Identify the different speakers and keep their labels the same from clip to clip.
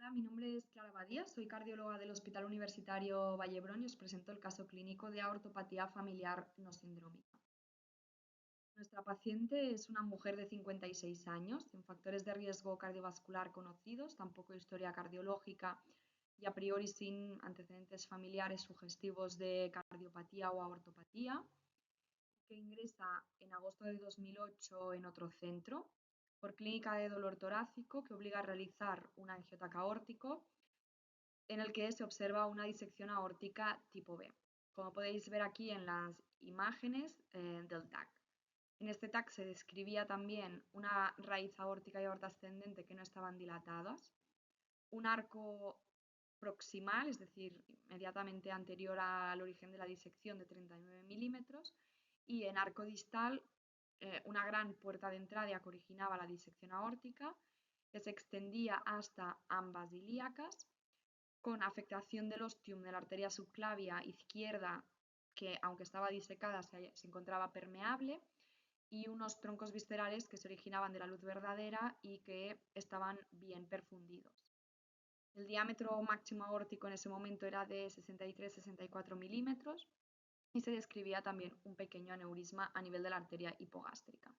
Speaker 1: Hola, mi nombre es Clara Badía, soy cardióloga del Hospital Universitario Vallebrón y os presento el caso clínico de aortopatía familiar no sindrómica. Nuestra paciente es una mujer de 56 años, sin factores de riesgo cardiovascular conocidos, tampoco historia cardiológica y a priori sin antecedentes familiares sugestivos de cardiopatía o aortopatía, que ingresa en agosto de 2008 en otro centro por clínica de dolor torácico que obliga a realizar un angiotaca aórtico en el que se observa una disección aórtica tipo B, como podéis ver aquí en las imágenes del TAC. En este TAC se describía también una raíz aórtica y aorta ascendente que no estaban dilatadas, un arco proximal, es decir, inmediatamente anterior al origen de la disección de 39 milímetros, y en arco distal una gran puerta de entrada que originaba la disección aórtica, que se extendía hasta ambas ilíacas, con afectación del ostium de la arteria subclavia izquierda, que aunque estaba disecada se encontraba permeable, y unos troncos viscerales que se originaban de la luz verdadera y que estaban bien perfundidos. El diámetro máximo aórtico en ese momento era de 63-64 milímetros y se describía también un pequeño aneurisma a nivel de la arteria hipogástrica.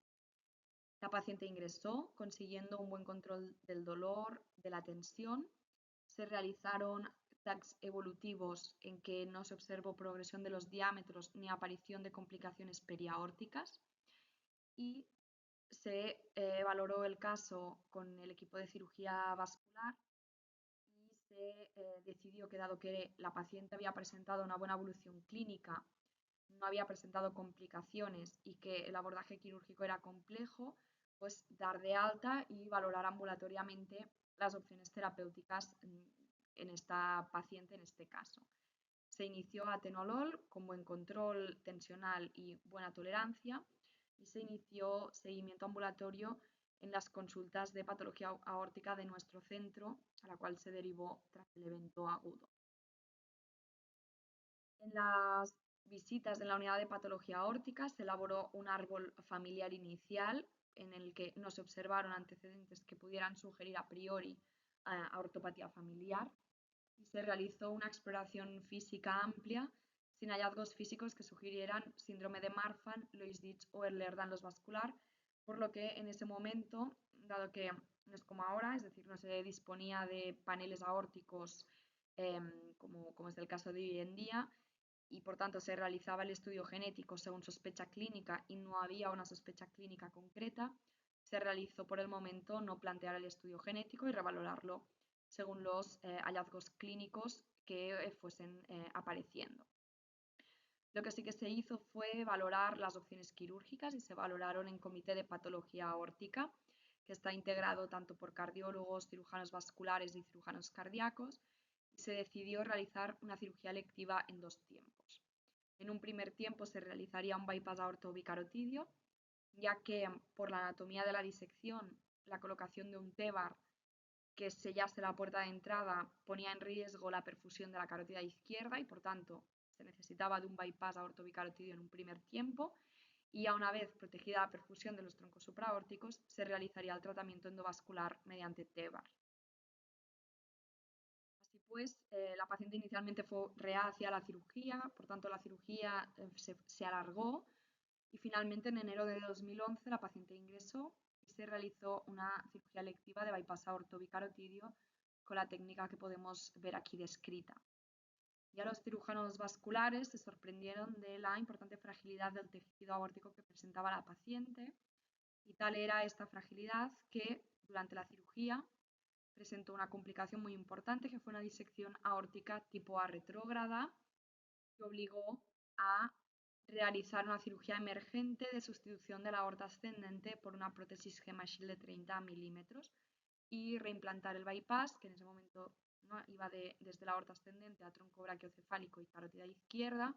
Speaker 1: La paciente ingresó consiguiendo un buen control del dolor, de la tensión. Se realizaron TACs evolutivos en que no se observó progresión de los diámetros ni aparición de complicaciones periaórticas y se valoró el caso con el equipo de cirugía vascular y se decidió que dado que la paciente había presentado una buena evolución clínica, no había presentado complicaciones y que el abordaje quirúrgico era complejo, pues dar de alta y valorar ambulatoriamente las opciones terapéuticas en esta paciente en este caso. Se inició atenolol con buen control tensional y buena tolerancia y se inició seguimiento ambulatorio en las consultas de patología aórtica de nuestro centro, a la cual se derivó tras el evento agudo. En las visitas de la unidad de patología aórtica se elaboró un árbol familiar inicial en el que no se observaron antecedentes que pudieran sugerir a priori aortopatía familiar y se realizó una exploración física amplia sin hallazgos físicos que sugirieran síndrome de Marfan, Loeys-Dietz o Ehlers-Danlos vascular, por lo que en ese momento, dado que no es como ahora, es decir, no se disponía de paneles aórticos como es el caso de hoy en día, y por tanto se realizaba el estudio genético según sospecha clínica y no había una sospecha clínica concreta, se realizó por el momento no plantear el estudio genético y revalorarlo según los hallazgos clínicos que fuesen apareciendo. Lo que sí que se hizo fue valorar las opciones quirúrgicas y se valoraron en comité de patología aórtica, que está integrado tanto por cardiólogos, cirujanos vasculares y cirujanos cardíacos, y se decidió realizar una cirugía electiva en dos tiempos. En un primer tiempo se realizaría un bypass aortobicarotidio, ya que por la anatomía de la disección, la colocación de un TEBAR que sellase la puerta de entrada ponía en riesgo la perfusión de la carótida izquierda y por tanto se necesitaba de un bypass aortobicarotidio en un primer tiempo y ya una vez protegida la perfusión de los troncos supraórticos se realizaría el tratamiento endovascular mediante TEBAR. Así pues, la paciente inicialmente fue reacia a la cirugía, por tanto la cirugía se alargó y finalmente en enero de 2011 la paciente ingresó y se realizó una cirugía electiva de bypass aortobicarotidio con la técnica que podemos ver aquí descrita. Ya los cirujanos vasculares se sorprendieron de la importante fragilidad del tejido aórtico que presentaba la paciente y tal era esta fragilidad que durante la cirugía presentó una complicación muy importante que fue una disección aórtica tipo A retrógrada que obligó a realizar una cirugía emergente de sustitución de la aorta ascendente por una prótesis Gemashield de 30 milímetros y reimplantar el bypass, que en ese momento ¿no? iba desde la aorta ascendente a tronco brachiocefálico y carótida izquierda,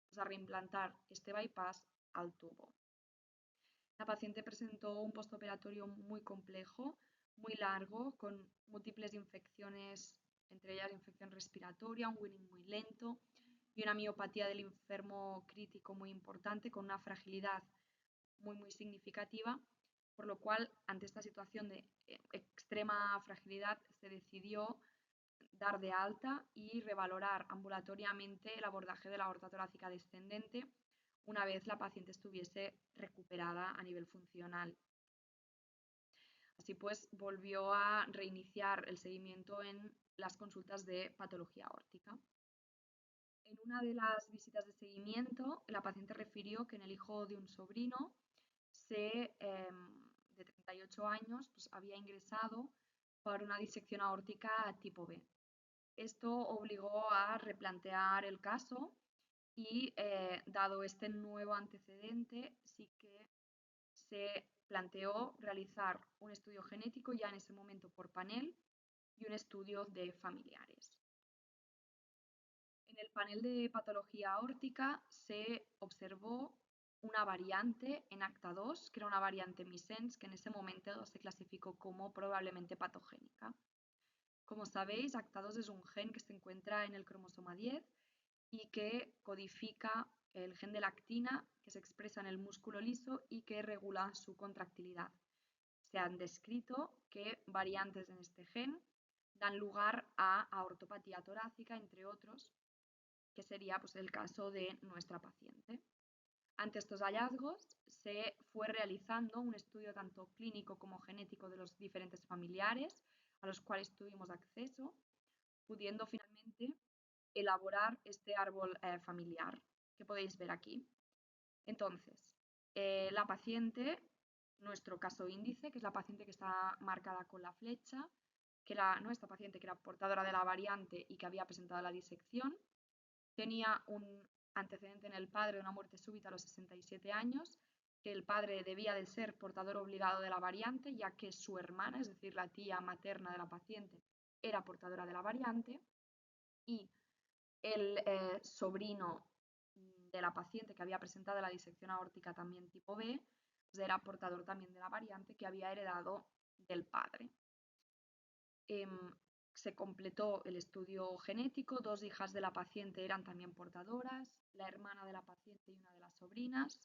Speaker 1: pues a reimplantar este bypass al tubo. La paciente presentó un postoperatorio muy complejo, muy largo, con múltiples infecciones, entre ellas infección respiratoria, un winning muy lento y una miopatía del enfermo crítico muy importante, con una fragilidad muy significativa, por lo cual, ante esta situación de extrema fragilidad, se decidió dar de alta y revalorar ambulatoriamente el abordaje de la aorta torácica descendente una vez la paciente estuviese recuperada a nivel funcional. Así pues, volvió a reiniciar el seguimiento en las consultas de patología aórtica. En una de las visitas de seguimiento, la paciente refirió que en el hijo de un sobrino de 38 años pues, había ingresado por una disección aórtica tipo B. Esto obligó a replantear el caso y, dado este nuevo antecedente, sí que se planteó realizar un estudio genético ya en ese momento por panel y un estudio de familiares. En el panel de patología aórtica se observó una variante en ACTA2, que era una variante missense, que en ese momento se clasificó como probablemente patogénica. Como sabéis, ACTA2 es un gen que se encuentra en el cromosoma 10 y que codifica el gen de la actina, que se expresa en el músculo liso y que regula su contractilidad. Se han descrito que variantes en este gen dan lugar a aortopatía torácica, entre otros, que sería pues, el caso de nuestra paciente. Ante estos hallazgos, se fue realizando un estudio tanto clínico como genético de los diferentes familiares a los cuales tuvimos acceso, pudiendo finalmente elaborar este árbol familiar que podéis ver aquí. Entonces, la paciente, nuestro caso índice, que es la paciente que está marcada con la flecha, que era nuestra paciente que era portadora de la variante y que había presentado la disección, tenía un antecedente en el padre de una muerte súbita a los 67 años, que el padre debía de ser portador obligado de la variante, ya que su hermana, es decir, la tía materna de la paciente, era portadora de la variante, y el sobrino de la paciente que había presentado la disección aórtica también tipo B, pues era portador también de la variante que había heredado del padre. Se completó el estudio genético, 2 hijas de la paciente eran también portadoras, la hermana de la paciente y una de las sobrinas,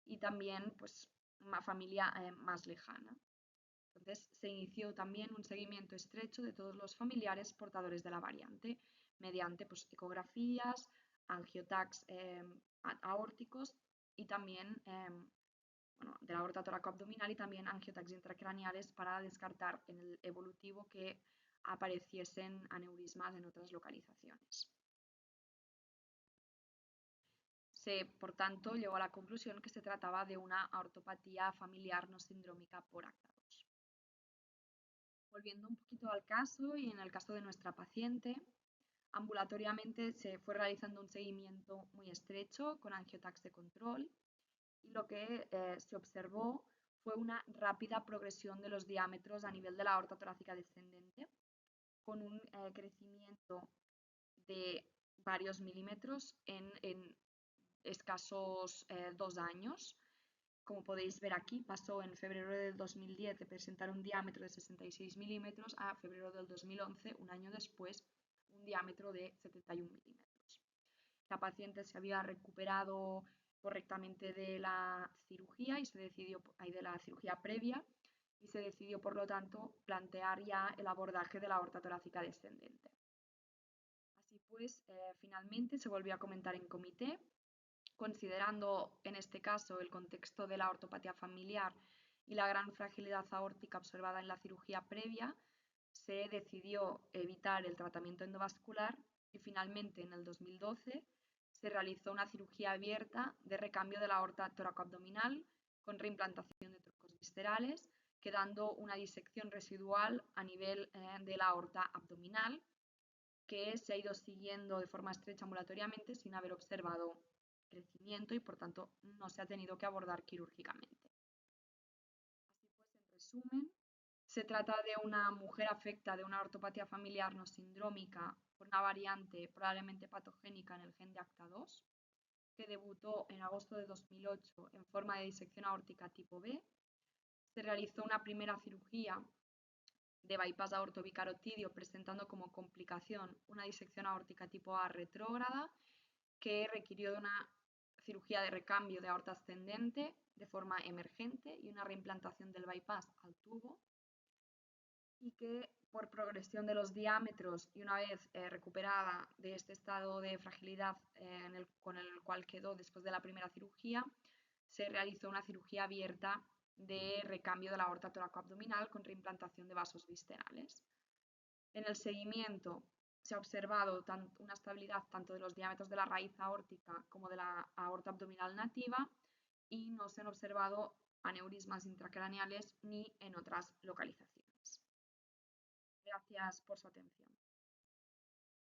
Speaker 1: y también pues una familia más lejana. Entonces se inició también un seguimiento estrecho de todos los familiares portadores de la variante mediante pues, ecografías, angiotacs aórticos y también de la aorta toracoabdominal y también angiotacs intracraneales para descartar en el evolutivo que apareciesen aneurismas en otras localizaciones. Se, por tanto, llegó a la conclusión que se trataba de una aortopatía familiar no sindrómica por ACTA2. Volviendo un poquito al caso y en el caso de nuestra paciente, ambulatoriamente se fue realizando un seguimiento muy estrecho con angiotacs de control y lo que se observó fue una rápida progresión de los diámetros a nivel de la aorta torácica descendente, con un crecimiento de varios milímetros en escasos 2 años. Como podéis ver aquí, pasó en febrero del 2010 de presentar un diámetro de 66 milímetros a febrero del 2011, un año después, un diámetro de 71 milímetros. La paciente se había recuperado correctamente de la cirugía y se decidió, de la cirugía previa, y se decidió, por lo tanto, plantear ya el abordaje de la aorta torácica descendente. Así pues, finalmente se volvió a comentar en comité, considerando en este caso el contexto de la ortopatía familiar y la gran fragilidad aórtica observada en la cirugía previa, se decidió evitar el tratamiento endovascular y finalmente en el 2012 se realizó una cirugía abierta de recambio de la aorta toracoabdominal con reimplantación de troncos viscerales, quedando una disección residual a nivel de la aorta abdominal que se ha ido siguiendo de forma estrecha ambulatoriamente sin haber observado crecimiento y por tanto no se ha tenido que abordar quirúrgicamente. Así pues, en resumen, se trata de una mujer afecta de una ortopatía familiar no sindrómica por una variante probablemente patogénica en el gen de ACTA2, que debutó en agosto de 2008 en forma de disección aórtica tipo B. Se realizó una primera cirugía de bypass aortobicarotidio presentando como complicación una disección aórtica tipo A retrógrada que requirió de una cirugía de recambio de aorta ascendente de forma emergente y una reimplantación del bypass al tubo. y que por progresión de los diámetros y una vez recuperada de este estado de fragilidad con el cual quedó después de la primera cirugía, se realizó una cirugía abierta de recambio de la aorta toracoabdominal con reimplantación de vasos viscerales. En el seguimiento se ha observado una estabilidad tanto de los diámetros de la raíz aórtica como de la aorta abdominal nativa y no se han observado aneurismas intracraneales ni en otras localizaciones. Gracias por su atención.